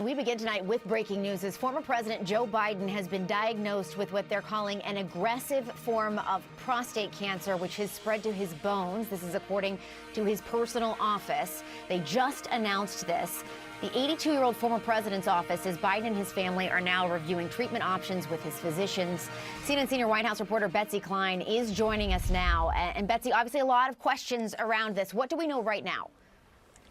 We begin tonight with breaking news as former President Joe Biden has been diagnosed with what they're calling an aggressive form of prostate cancer, which has spread to his bones. This is according to his personal office. They just announced this. The 82-year-old former president's office says Biden and his family are now reviewing treatment options with his physicians. CNN senior White House reporter Betsy Klein is joining us now. And Betsy, obviously a lot of questions around this. What do we know right now?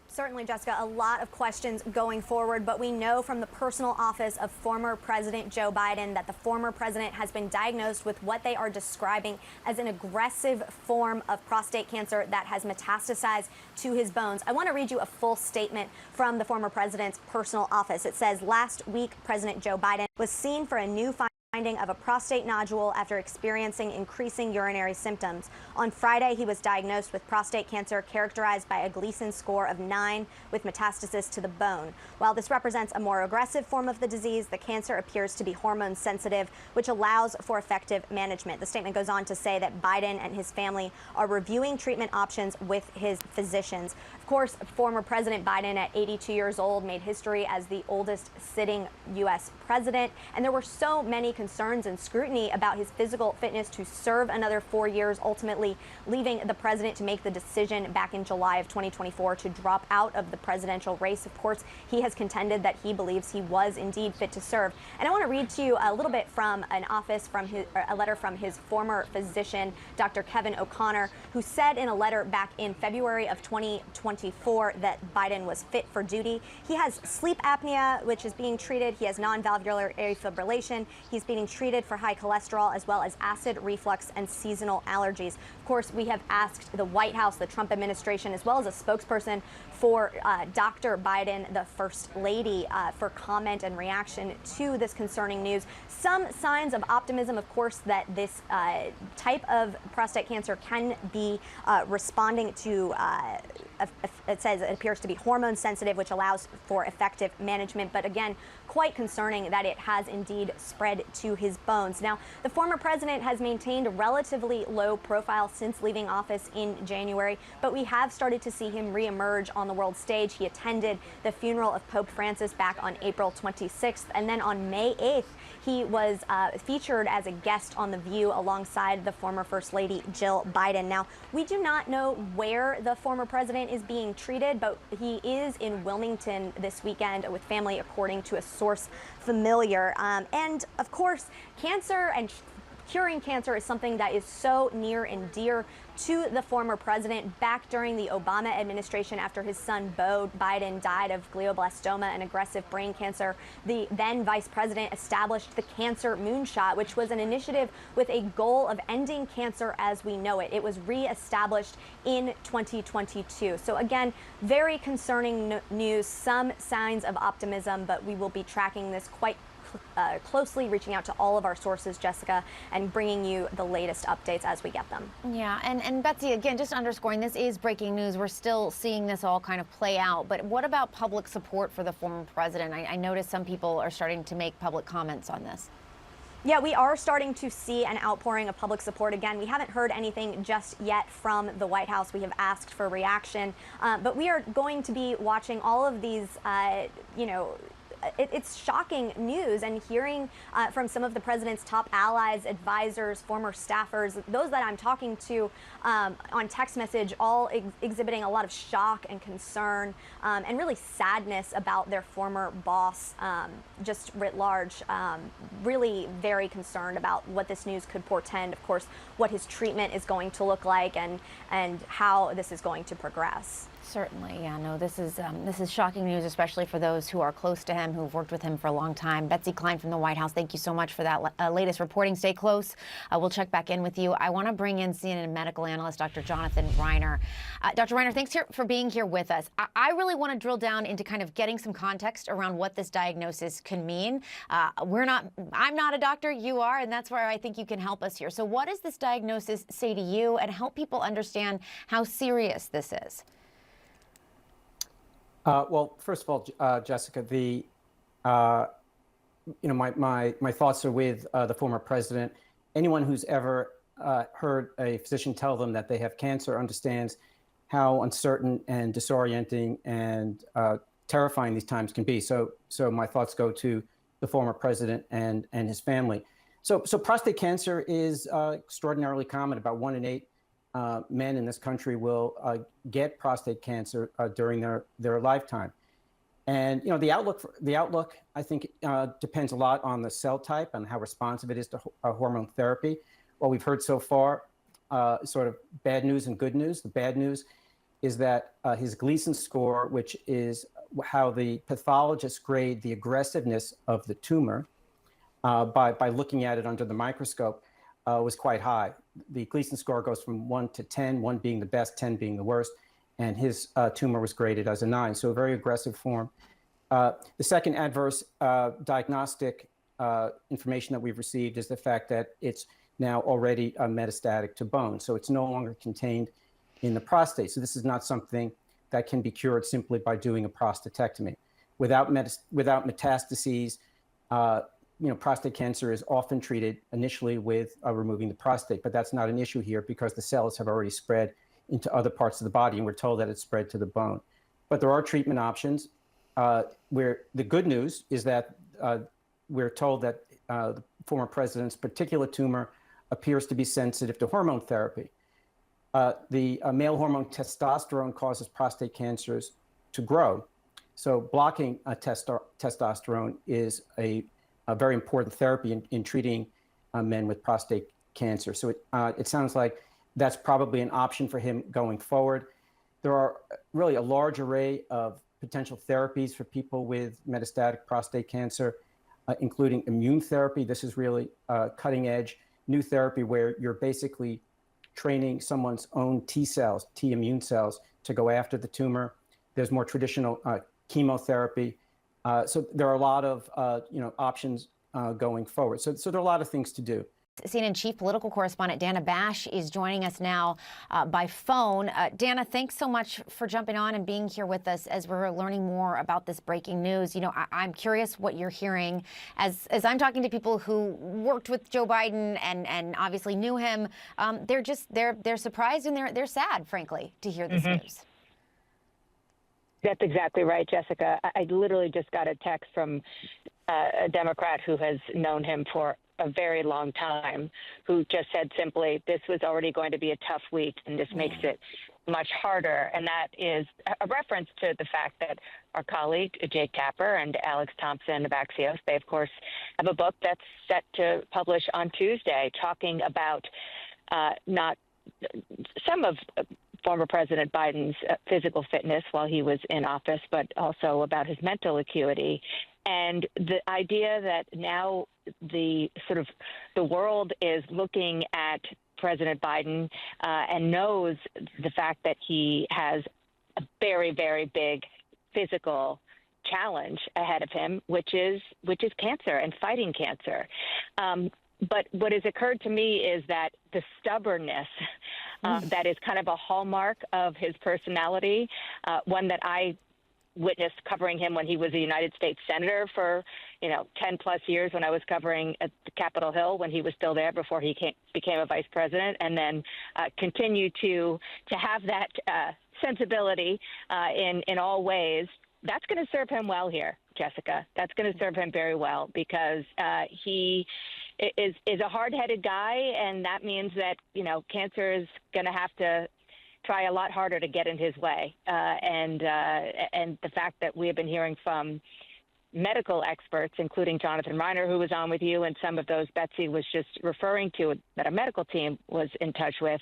Certainly, Jessica, a lot of questions going forward, but we know from the personal office of former President Joe Biden that the former president has been diagnosed with what they are describing as an aggressive form of prostate cancer that has metastasized to his bones. I want to read you a full statement from the former president's personal office. It says, last week, President Joe Biden was seen for a new finding of a prostate nodule after experiencing increasing urinary symptoms. On Friday, he was diagnosed with prostate cancer characterized by a Gleason score of 9 with metastasis to the bone. While this represents a more aggressive form of the disease, the cancer appears to be hormone sensitive, which allows for effective management. The statement goes on to say that Biden and his family are reviewing treatment options with his physicians. Of course, former President Biden, at 82 years old, made history as the oldest sitting U.S. president, and there were so many concerns and scrutiny about his physical fitness to serve another 4 years, ultimately leaving the president to make the decision back in July of 2024 to drop out of the presidential race. Of course, he has contended that he believes he was indeed fit to serve. And I want to read to you a little bit from a letter from his former physician, Dr. Kevin O'Connor, who said in a letter back in February of 2024 that Biden was fit for duty. He has sleep apnea, which is being treated. He has non-valvular fibrillation. He's being treated for high cholesterol as well as acid reflux and seasonal allergies. Of course, we have asked the White House, the Trump administration, as well as a spokesperson for Dr. Biden, the First Lady, for comment and reaction to this concerning news. Some signs of optimism, of course, that this type of prostate cancer can be responding to it says it appears to be hormone sensitive, which allows for effective management. But again, quite concerning that it has indeed spread to his bones. Now, the former president has maintained a relatively low profile since leaving office in January, but we have started to see him reemerge on the world stage. He attended the funeral of Pope Francis back on April 26th, and then on May 8th, he was featured as a guest on The View alongside the former First Lady Jill Biden. Now, we do not know where the former president is being treated, but he is in Wilmington this weekend with family, according to a source familiar. And of course, cancer and curing cancer is something that is so near and dear to the former president. Back during the Obama administration, after his son Beau Biden died of glioblastoma, an aggressive brain cancer, the then vice president established the Cancer Moonshot, which was an initiative with a goal of ending cancer as we know it. It was reestablished in 2022. So again, very concerning news, some signs of optimism, but we will be tracking this quite closely, reaching out to all of our sources, Jessica, and bringing you the latest updates as we get them. Yeah, and Betsy, again, just underscoring, this is breaking news. We're still seeing this all kind of play out. But what about public support for the former president? I noticed some people are starting to make public comments on this. Yeah, we are starting to see an outpouring of public support. Again, we haven't heard anything just yet from the White House. We have asked for reaction, but we are going to be watching all of these, it's shocking news, and hearing from some of the president's top allies, advisors, former staffers, those that I'm talking to on text message, all exhibiting a lot of shock and concern and really sadness about their former boss, just writ large. Really very concerned about what this news could portend, of course, what his treatment is going to look like, and how this is going to progress. Certainly, yeah, no, this is shocking news, especially for those who are close to him, who've worked with him for a long time. Betsy Klein from the White House, thank you so much for that latest reporting. Stay close. We'll check back in with you. I want to bring in CNN medical analyst Dr. Jonathan Reiner. Dr. Reiner, thanks for being here with us. I really want to drill down into kind of getting some context around what this diagnosis can mean. I'm not a doctor, you are, and that's where I think you can help us here. So what does this diagnosis say to you, and help people understand how serious this is? Well, first of all, Jessica, my thoughts are with the former president. Anyone who's ever heard a physician tell them that they have cancer understands how uncertain and disorienting and terrifying these times can be. So my thoughts go to the former president and his family. So prostate cancer is extraordinarily common. About 1 in 8 men in this country will get prostate cancer during their lifetime. And the outlook I think depends a lot on the cell type and how responsive it is to hormone therapy. What we've heard so far, sort of bad news and good news. The bad news is that his Gleason score, which is how the pathologists grade the aggressiveness of the tumor by looking at it under the microscope, was quite high. The Gleason score goes from 1 to 10, 1 being the best, 10 being the worst, and his tumor was graded as a 9, so a very aggressive form. The second adverse diagnostic information that we've received is the fact that it's now already metastatic to bone, so it's no longer contained in the prostate. So this is not something that can be cured simply by doing a prostatectomy. Without metastases, prostate cancer is often treated initially with removing the prostate, but that's not an issue here because the cells have already spread into other parts of the body, and we're told that it's spread to the bone. But there are treatment options where the good news is that we're told that the former president's particular tumor appears to be sensitive to hormone therapy. The male hormone testosterone causes prostate cancers to grow. So blocking testosterone is a very important therapy in treating men with prostate cancer. So it sounds like that's probably an option for him going forward. There are really a large array of potential therapies for people with metastatic prostate cancer, including immune therapy. This is really cutting edge new therapy where you're basically training someone's own T cells, T immune cells, to go after the tumor. There's more traditional chemotherapy. So there are a lot of options going forward. So there are a lot of things to do. CNN Chief Political Correspondent Dana Bash is joining us now by phone. Dana, thanks so much for jumping on and being here with us as we're learning more about this breaking news. I'm curious what you're hearing as I'm talking to people who worked with Joe Biden and obviously knew him. They're surprised and they're sad, frankly, to hear this news. That's exactly right, Jessica. I literally just got a text from a Democrat who has known him for a very long time, who just said simply, this was already going to be a tough week, and this makes it much harder. And that is a reference to the fact that our colleague, Jake Tapper and Alex Thompson of Axios, they, of course, have a book that's set to publish on Tuesday, talking about not some of former President Biden's physical fitness while he was in office, but also about his mental acuity. And the idea that now the world is looking at President Biden and knows the fact that he has a very, very big physical challenge ahead of him, which is cancer and fighting cancer. But what has occurred to me is that the stubbornness that is kind of a hallmark of his personality, one that I witnessed covering him when he was a United States Senator for, 10 plus years when I was covering at Capitol Hill when he was still there before he became a vice president, and then continue to have that sensibility in all ways. That's going to serve him well here, Jessica. That's going to serve him very well because he is a hard-headed guy, and that means that, cancer is going to have to try a lot harder to get in his way. And the fact that we have been hearing from medical experts, including Jonathan Reiner, who was on with you, and some of those Betsy was just referring to that our medical team was in touch with.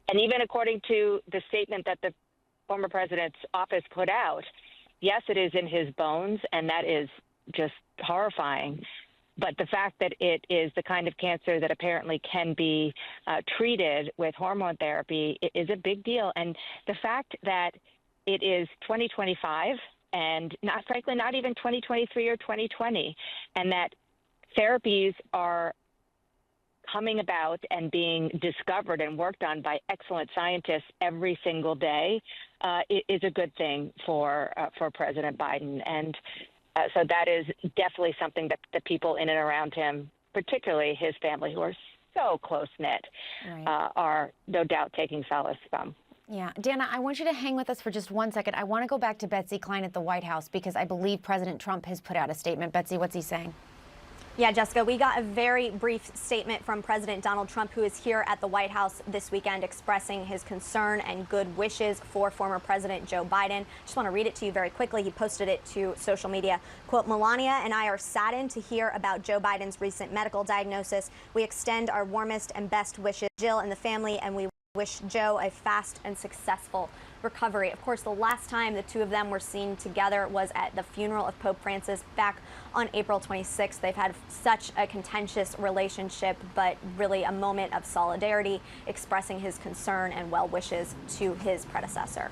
And even according to the statement that the former president's office put out, yes, it is in his bones, and that is just horrifying. But the fact that it is the kind of cancer that apparently can be treated with hormone therapy is a big deal. And the fact that it is 2025 and not even 2023 or 2020, and that therapies are coming about and being discovered and worked on by excellent scientists every single day is a good thing for President Biden. And so that is definitely something that the people in and around him, particularly his family, who are so close-knit, are no doubt taking solace from. Yeah, Dana, I want you to hang with us for just 1 second. I want to go back to Betsy Klein at the White House because I believe President Trump has put out a statement. Betsy, what's he saying? Yeah, Jessica, we got a very brief statement from President Donald Trump, who is here at the White House this weekend, expressing his concern and good wishes for former President Joe Biden. Just want to read it to you very quickly. He posted it to social media. Quote, Melania and I are saddened to hear about Joe Biden's recent medical diagnosis. We extend our warmest and best wishes to Jill and the family, and we wish Joe a fast and successful recovery. Of course, the last time the two of them were seen together was at the funeral of Pope Francis back on April 26th. They've had such a contentious relationship, but really a moment of solidarity, expressing his concern and well wishes to his predecessor.